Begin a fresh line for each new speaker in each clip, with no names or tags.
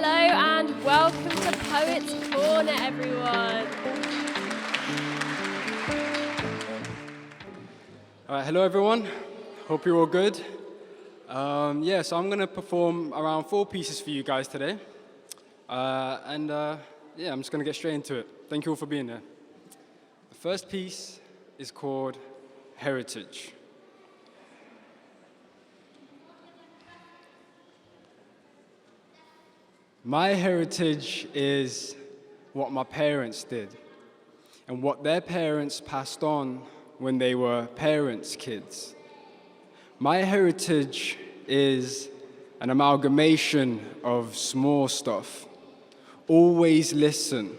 Hello and welcome to Poets Corner, everyone.
All right, hello everyone. Hope you're all good. So I'm going to perform around 4 pieces for you guys today. I'm just going to get straight into it. Thank you all for being here. The first piece is called Heritage. My heritage is what my parents did and what their parents passed on when they were parents' kids. My heritage is an amalgamation of small stuff. Always listen,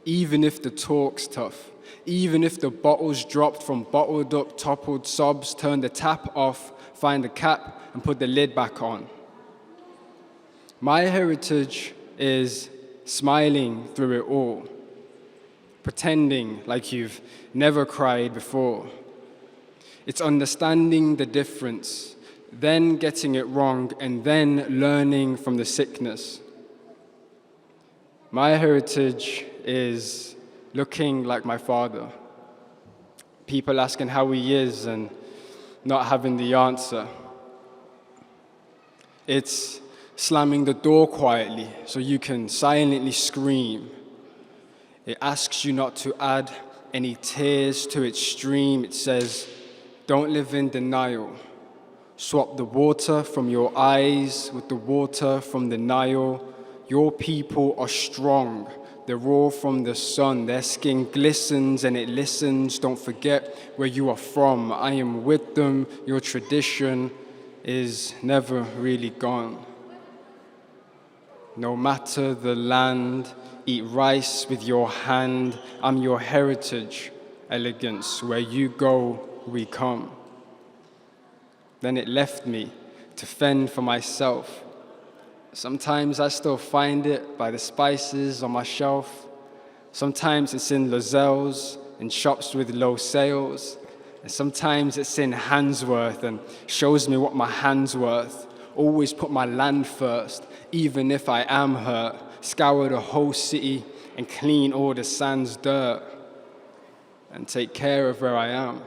even if the talk's tough, even if the bottle's dropped from bottled up, toppled sobs, turn the tap off, find the cap and put the lid back on. My heritage is smiling through it all, pretending like you've never cried before. It's understanding the difference, then getting it wrong, and then learning from the sickness. My heritage is looking like my father. People asking how he is and not having the answer. It's slamming the door quietly so you can silently scream. It asks you not to add any tears to its stream. It says, don't live in denial. Swap the water from your eyes with the water from the Nile. Your people are strong. They're all from the sun. Their skin glistens and it listens. Don't forget where you are from. I am with them. Your tradition is never really gone. No matter the land, eat rice with your hand. I'm your heritage, elegance. Where you go, we come. Then it left me to fend for myself. Sometimes I still find it by the spices on my shelf. Sometimes it's in Lozelle's, in shops with low sales. And sometimes it's in Handsworth and shows me what my hand's worth. Always put my land first, even if I am hurt. Scour the whole city and clean all the sand's dirt. And take care of where I am.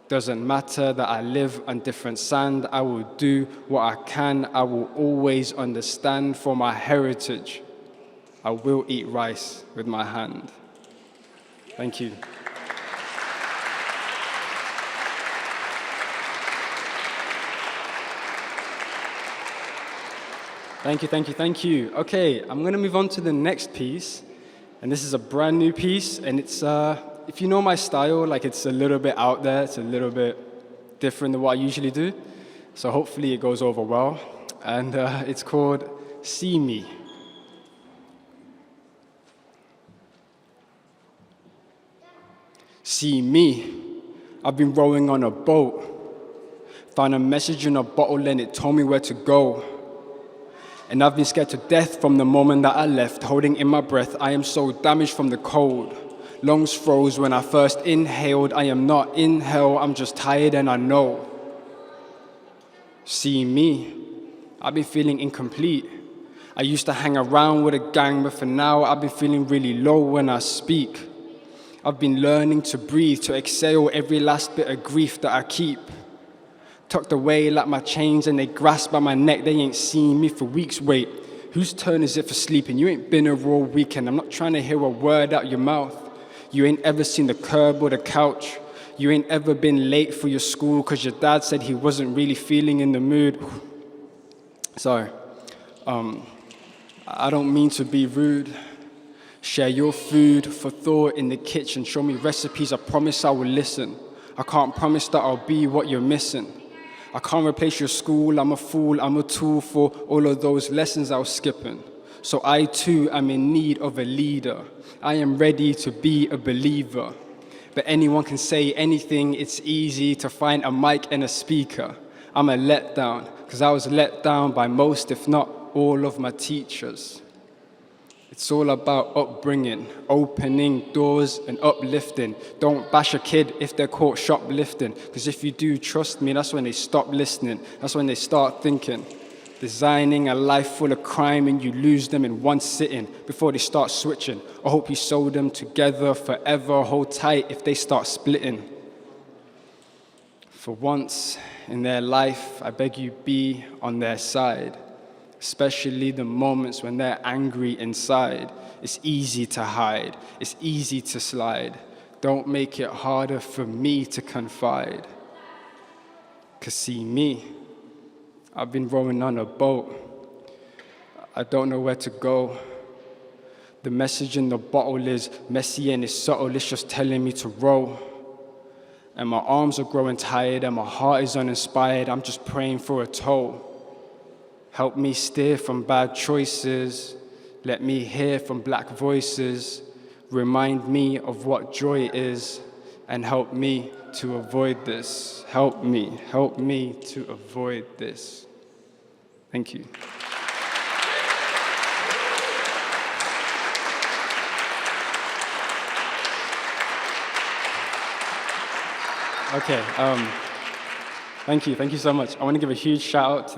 Doesn't matter that I live on different sand. I will do what I can. I will always understand for my heritage. I will eat rice with my hand. Thank you. Thank you. Okay, I'm going to move on to the next piece. And this is a brand new piece. And it's, if you know my style, like it's a little bit out there. It's a little bit different than what I usually do. So hopefully it goes over well. And it's called See Me. See me. I've been rowing on a boat. Found a message in a bottle and it told me where to go. And I've been scared to death from the moment that I left, holding in my breath. I am so damaged from the cold. Lungs froze when I first inhaled. I am not in hell, I'm just tired and I know. See me, I've been feeling incomplete. I used to hang around with a gang, but for now I've been feeling really low when I speak. I've been learning to breathe, to exhale every last bit of grief that I keep. Tucked away like my chains and they grasp by my neck. They ain't seen me for weeks. Wait, whose turn is it for sleeping? You ain't been here all weekend. I'm not trying to hear a word out your mouth. You ain't ever seen the curb or the couch. You ain't ever been late for your school because your dad said he wasn't really feeling in the mood. Sorry, I don't mean to be rude. Share your food for thought in the kitchen. Show me recipes, I promise I will listen. I can't promise that I'll be what you're missing. I can't replace your school, I'm a fool, I'm a tool for all of those lessons I was skipping. So I too am in need of a leader. I am ready to be a believer. But anyone can say anything, it's easy to find a mic and a speaker. I'm a letdown, because I was let down by most, if not all of my teachers. It's all about upbringing, opening doors and uplifting. Don't bash a kid if they're caught shoplifting, because if you do, trust me, that's when they stop listening. That's when they start thinking. Designing a life full of crime and you lose them in one sitting before they start switching. I hope you sew them together forever, hold tight if they start splitting. For once in their life, I beg you be on their side, especially the moments when they're angry inside. It's easy to hide, it's easy to slide. Don't make it harder for me to confide. 'Cause see me, I've been rowing on a boat. I don't know where to go. The message in the bottle is messy and it's subtle, it's just telling me to row. And my arms are growing tired and my heart is uninspired, I'm just praying for a tow. Help me steer from bad choices, let me hear from black voices, remind me of what joy is, and help me to avoid this. Help me to avoid this. Thank you. Okay, thank you so much. I want to give a huge shout out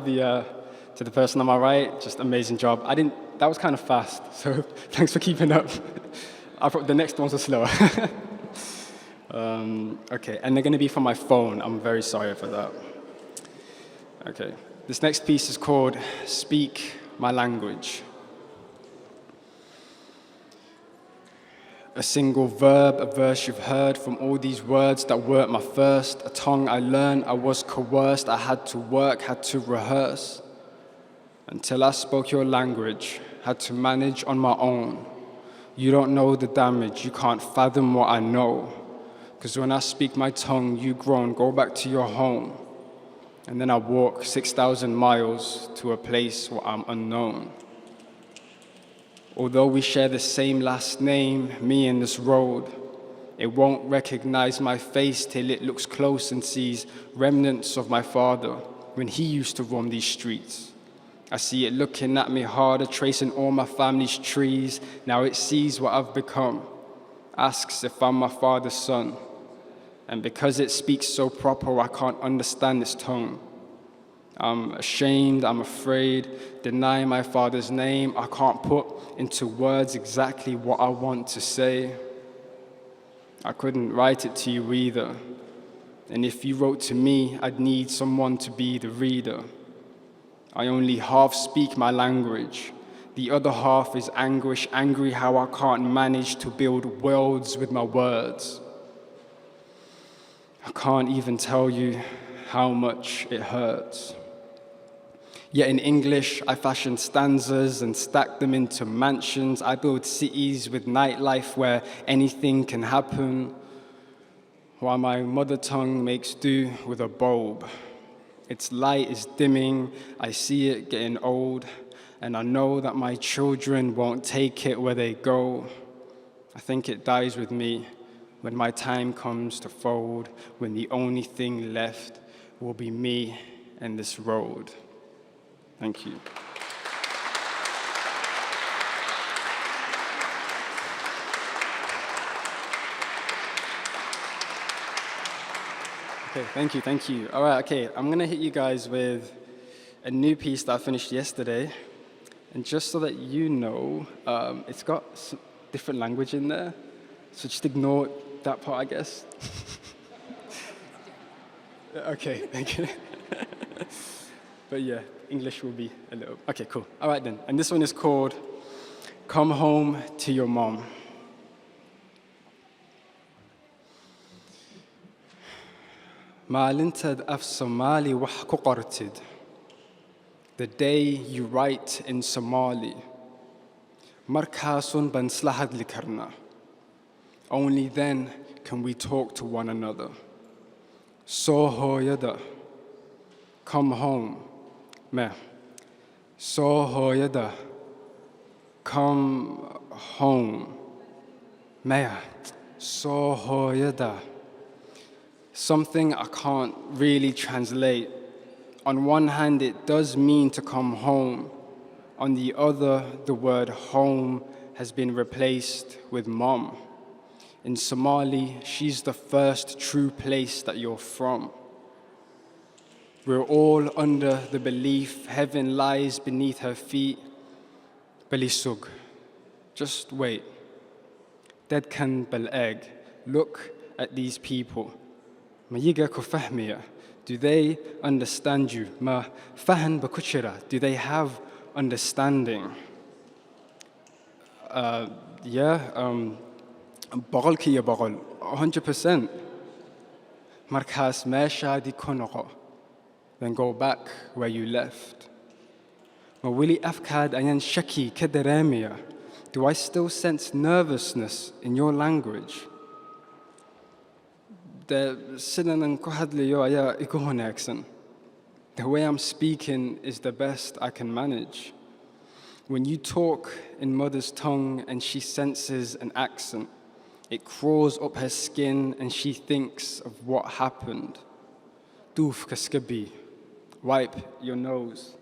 to the person on my right. Just amazing job. That was kind of fast, so thanks for keeping up. The next ones are slower. Okay, and they're going to be from my phone. I'm very sorry for that. Okay, this next piece is called Speak My Language. A single verb, a verse you've heard from all these words that weren't my first, a tongue I learned, I was coerced, I had to work, had to rehearse. Until I spoke your language, had to manage on my own. You don't know the damage, you can't fathom what I know. 'Cause when I speak my tongue, you groan, go back to your home. And then I walk 6,000 miles to a place where I'm unknown. Although we share the same last name, me and this road, it won't recognize my face till it looks close and sees remnants of my father when he used to roam these streets. I see it looking at me harder, tracing all my family's trees. Now it sees what I've become, asks if I'm my father's son. And because it speaks so proper, I can't understand its tongue. I'm ashamed, I'm afraid, deny my father's name. I can't put into words exactly what I want to say. I couldn't write it to you either. And if you wrote to me, I'd need someone to be the reader. I only half speak my language. The other half is anguish, angry how I can't manage to build worlds with my words. I can't even tell you how much it hurts. Yet in English, I fashion stanzas and stack them into mansions. I build cities with nightlife where anything can happen, while my mother tongue makes do with a bulb. Its light is dimming, I see it getting old, and I know that my children won't take it where they go. I think it dies with me when my time comes to fold, when the only thing left will be me and this road. Thank you. Okay, thank you. All right, okay, I'm gonna hit you guys with a new piece that I finished yesterday. And just so that you know, it's got some different language in there, so just ignore that part, I guess. Okay, thank you. But yeah, English will be a little, okay, cool. All right then, and this one is called Come Home to Your Mom. Maalintad af Somali wax ku qortid. The day you write in Somali. Markaasun ban isla hadli karna. Only then can we talk to one another. Soho yada. Come home. Meh. Soho yada. Come home. Meh. Soho yada. Something I can't really translate. On one hand, it does mean to come home. On the other, the word home has been replaced with mom. In Somali, she's the first true place that you're from. We're all under the belief heaven lies beneath her feet. Balisug, just wait. Dead can bel egg. Look at these people. Ma yiga ko fahmiya. Do they understand you? Ma fahan bakuchira. Do they have understanding? Bagol ki ya bagol. 100%. Markas mesha di konogo. Then go back where you left. Ma willi afkad ayan shaki kederemia. Do I still sense nervousness in your language? The way I'm speaking is the best I can manage. When you talk in mother's tongue and she senses an accent, it crawls up her skin and she thinks of what happened. Doof kaskabi, wipe your nose.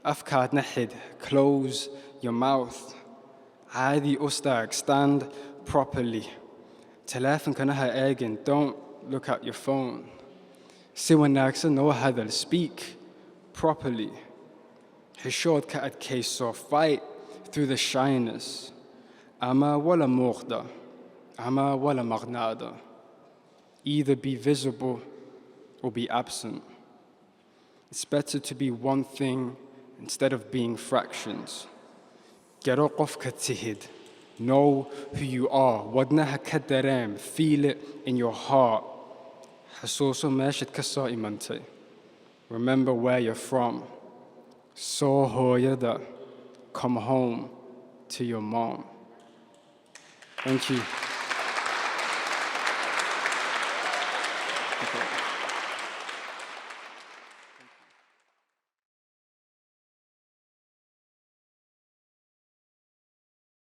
Afkad nahid, close your mouth. Adi ustag, stand properly. Telefon kanaha egin, don't look at your phone. Siwanaksa no hadal, speak properly. Hishod ka at keso, fight through the shyness. Ama wala mughda, ama wala maghnada. Either be visible or be absent. It's better to be one thing instead of being fractions. Geroqof katihid. Know who you are. Wadnaha kadarem. Feel it in your heart. Hasoso mashit kasa imante. Remember where you're from. Soho yada. Come home to your mom. Thank you.